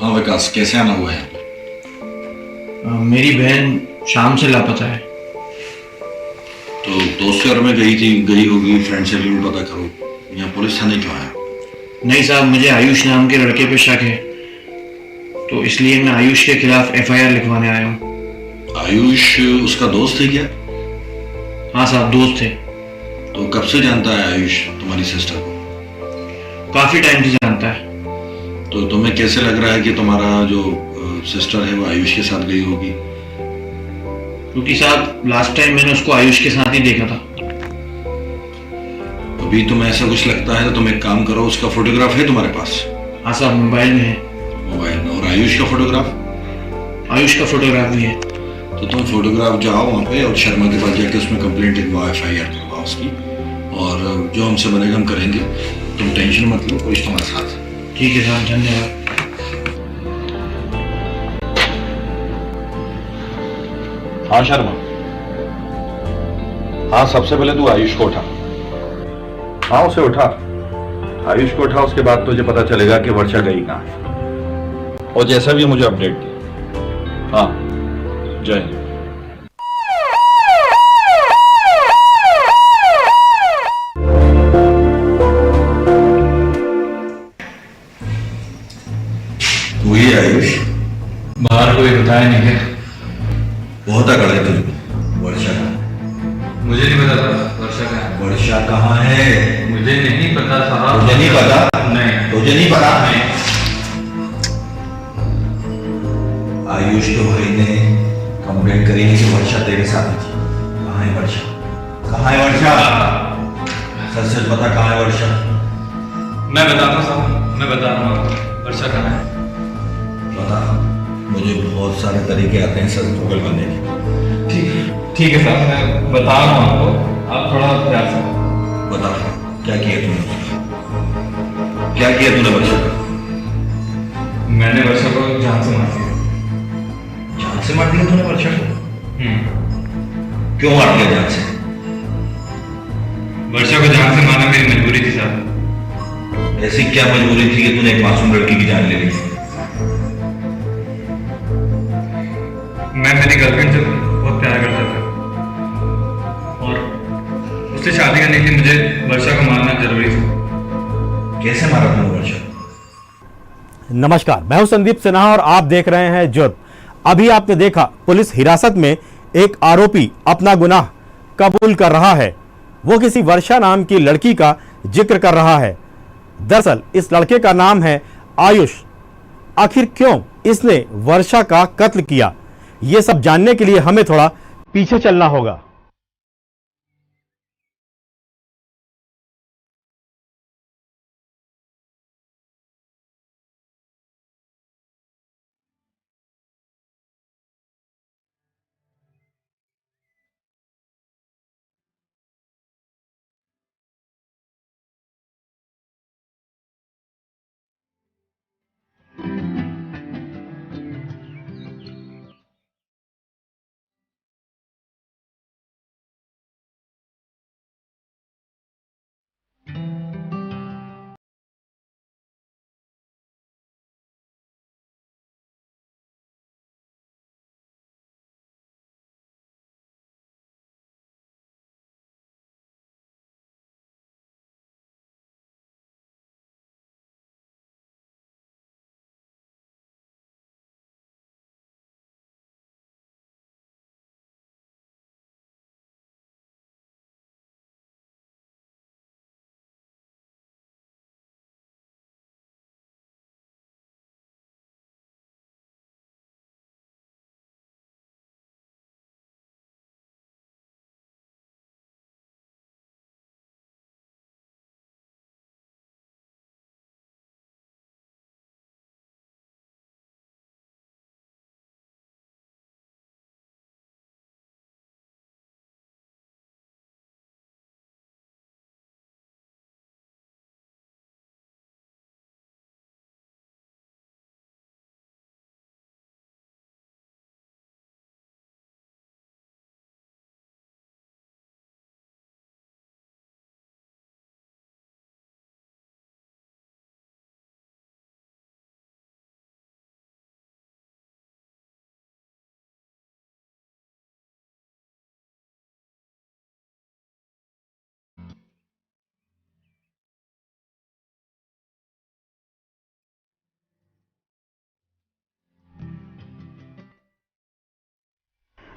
हाँ विकास, कैसे आना हुआ है? मेरी बहन शाम से लापता है। तो दोस्त यार में गई होगी, फ्रेंड से भी पता करो। यहाँ पुलिस थाने क्यों आया? नहीं साहब, मुझे आयुष नाम के लड़के पे शक है, तो इसलिए मैं आयुष के खिलाफ एफआईआर लिखवाने आया हूँ। आयुष उसका दोस्त है क्या? हाँ साहब, दोस्त थे। तो कब से जानता है आयुष तुम्हारी सिस्टर को? काफी टाइम से जानता है। तो तुम्हें कैसे लग रहा है कि तुम्हारा जो सिस्टर है वो आयुष के साथ गई होगी? क्योंकि साहब लास्ट टाइम मैंने उसको आयुष के साथ ही देखा था। अभी तुम्हें ऐसा कुछ लगता है तो तुम एक काम करो, उसका फोटोग्राफ है तुम्हारे पास? हाँ साहब, मोबाइल में है। मोबाइल में? और आयुष का फोटोग्राफ? आयुष का फोटोग्राफ भी है। तो तुम फोटोग्राफ जाओ वहाँ पे और शर्मा के पास जाके उसमें कंप्लेंट लिखवाओ, एफआईआर करवाओ उसकी। और जो हमसे बनेगा हम करेंगे, तुम टेंशन मत लो, पुलिस तुम्हारे साथ है। ठीक है साहब, धन्यवाद। हाँ शर्मा, हाँ सबसे पहले तू आयुष को उठा। हाँ उसे उठा, आयुष को उठा, उसके बाद तुझे पता चलेगा कि वर्षा गई कहाँ है। और जैसा भी मुझे अपडेट दिया। हाँ, जय हिंद। वही आयुष? बाहर कोई बताया नहीं क्या? बहुत अकड़ है तुझको। वर्षा कहाँ? मुझे नहीं पता था वर्षा कहाँ है। वर्षा कहाँ है? मुझे नहीं पता साहब। तुझे नहीं पता? नहीं। तुझे नहीं पता? नहीं। आयुष के भाई ने कंप्लेंट करी है कि वर्षा तेरे साथ थी। कहाँ है वर्षा? कहाँ है वर्षा? सच सच बता, कहाँ है वर्षा? मैं बताता हूँ साहब, मैं बता रहा हूँ आपको वर्षा कहाँ है। बता, मुझे बहुत सारे तरीके आते हैं सच गूगल करने के। ठीक है साहब, मैं बता रहा हूँ आपको, आप थोड़ा प्यार से बता, क्या किया तूने? क्या किया तूने वर्षा को? मैंने वर्षा को जान से मार दिया। जान से मार दिया तूने वर्षा को? क्यों मार दिया जान से? वर्षा को जान से मारना मेरी मजबूरी थी साहब। ऐसी क्या मजबूरी थी कि तूने एक मासूम लड़की की जान ले ली? मैं मेरी गर्लफ्रेंड से बहुत प्यार करता था और उससे शादी करने के लिए मुझे वर्षा को मारना जरूरी था। कैसे मारा तूने वर्षा? नमस्कार, मैं हूं संदीप सिन्हा और आप देख रहे हैं जुर्म। अभी आपने देखा पुलिस हिरासत में एक आरोपी अपना गुनाह कबूल कर रहा है। वो किसी वर्षा नाम की लड़की का जिक्र कर रहा है। दरअसल इस लड़के का नाम है आयुष। आखिर क्यों इसने वर्षा का कत्ल किया, ये सब जानने के लिए हमें थोड़ा पीछे चलना होगा।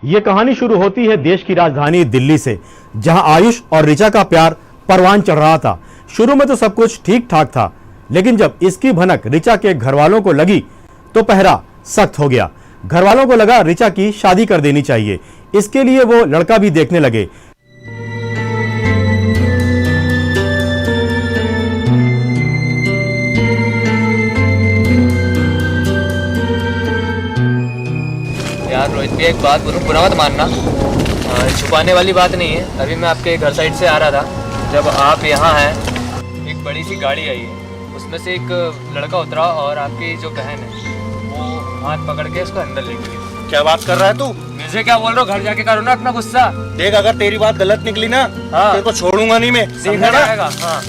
ये कहानी शुरू होती है देश की राजधानी दिल्ली से, जहां आयुष और ऋचा का प्यार परवान चढ़ रहा था। शुरू में तो सब कुछ ठीक ठाक था, लेकिन जब इसकी भनक ऋचा के घर वालों को लगी तो पहरा सख्त हो गया। घर वालों को लगा ऋचा की शादी कर देनी चाहिए। इसके लिए वो लड़का भी देखने लगे। यार रोहित भी एक बात बोलूं, बुरा मत मानना, छुपाने वाली बात नहीं है। अभी मैं आपके घर साइड से आ रहा था, जब आप यहाँ हैं एक बड़ी सी गाड़ी आई है, उसमें से एक लड़का उतरा और आपकी जो बहन है वो हाथ पकड़ के उसको अंदर ले गई। क्या बात कर रहा है तू? मुझे क्या बोल रहा हूँ, घर जाके करो ना अपना गुस्सा। देख, अगर तेरी बात गलत निकली ना, हाँ। तेरे को छोड़ूंगा नहीं मैं, देखना समझा ना? जाएगा। हाँ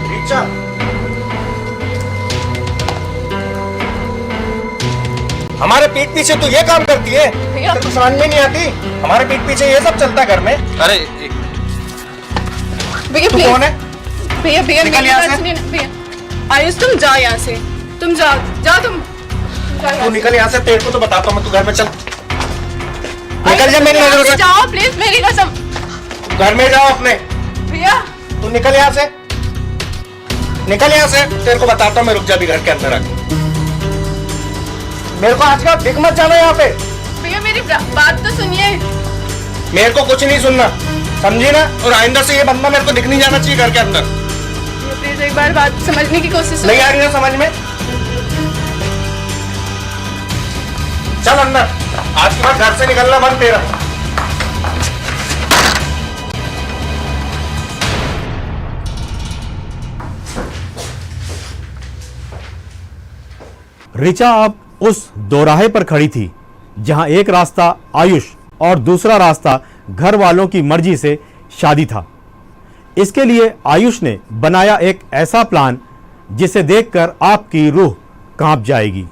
रीचा, हमारे पीठ पीछे तू ये काम करती है? तेरे को समझ में नहीं आती? हमारे पीठ पीछे ये सब चलता है घर में। अरे भैया तू प्लीज, कौन है? भैया भैया निकल मेरी यहाँ बात से। सुनिए ना, भैया आयुष तुम जाओ यहाँ से, तुम जाओ जाओ, तुम जाओ यहाँ तू से। निकल यहाँ से, तेरे को तो बताता हूँ मैं, तू घर में चल। निकल आयुष, जा तुम मेरी यहाँ नजरों से से। जाओ प्लीज, मेरी कसम। घर में जाओ अपने। भैया तू निकल यहाँ से, निकल यहाँ से। तेरे को बताता हूँ मैं, रुक जा अभी घर के अंदर आके। मेरे को आज का दिख मत जाना यहाँ पे। भैया मेरी बात तो सुनिए। मेरे को कुछ नहीं सुनना, समझी ना? और आइंदा से ये बंदा मेरे को दिख नहीं जाना चाहिए घर के अंदर। प्लीज एक बार बात समझने की कोशिश नहीं आ रही है समझ में? चल अंदर, आज के बाद घर से निकलना बंद तेरा। ऋचा अब उस दोराहे पर खड़ी थी, जहां एक रास्ता आयुष और दूसरा रास्ता घर वालों की मर्जी से शादी था। इसके लिए आयुष ने बनाया एक ऐसा प्लान जिसे देखकर आपकी रूह कांप जाएगी।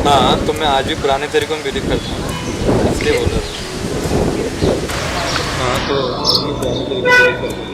हाँ, तो मैं आज भी पुराने तरीकों में बिलीव करता हूँ, इसलिए बोल रहा हूँ। हाँ तो पुराने तरीकों में बिलीव करता हूँ।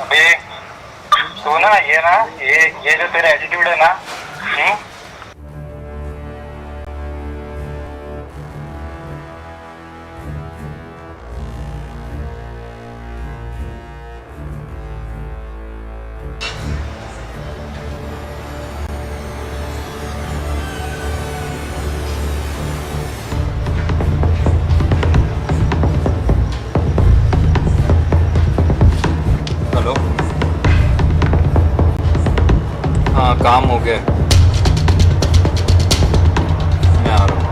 अबे तू ना ये जो तेरा एटीट्यूड है ना, हेलो, हाँ काम हो गया, मैं आ रहा हूँ।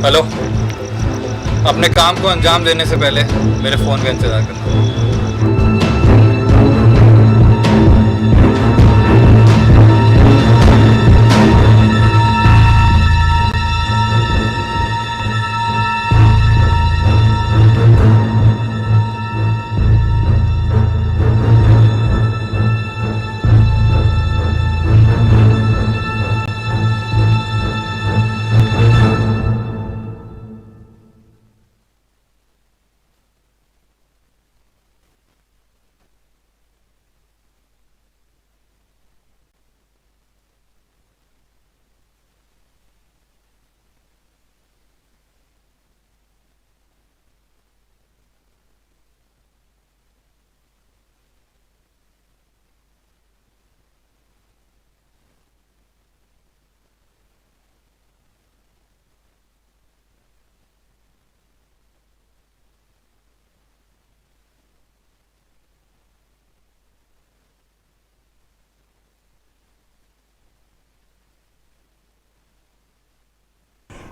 हेलो, अपने काम को अंजाम देने से पहले मेरे फ़ोन का इंतज़ार करना।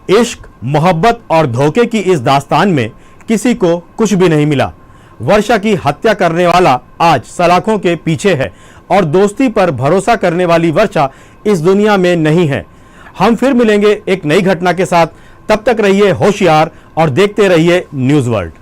इश्क, मोहब्बत और धोखे की इस दास्तान में किसी को कुछ भी नहीं मिला। वर्षा की हत्या करने वाला आज सलाखों के पीछे है और दोस्ती पर भरोसा करने वाली वर्षा इस दुनिया में नहीं है। हम फिर मिलेंगे एक नई घटना के साथ। तब तक रहिए होशियार और देखते रहिए न्यूज़ वर्ल्ड।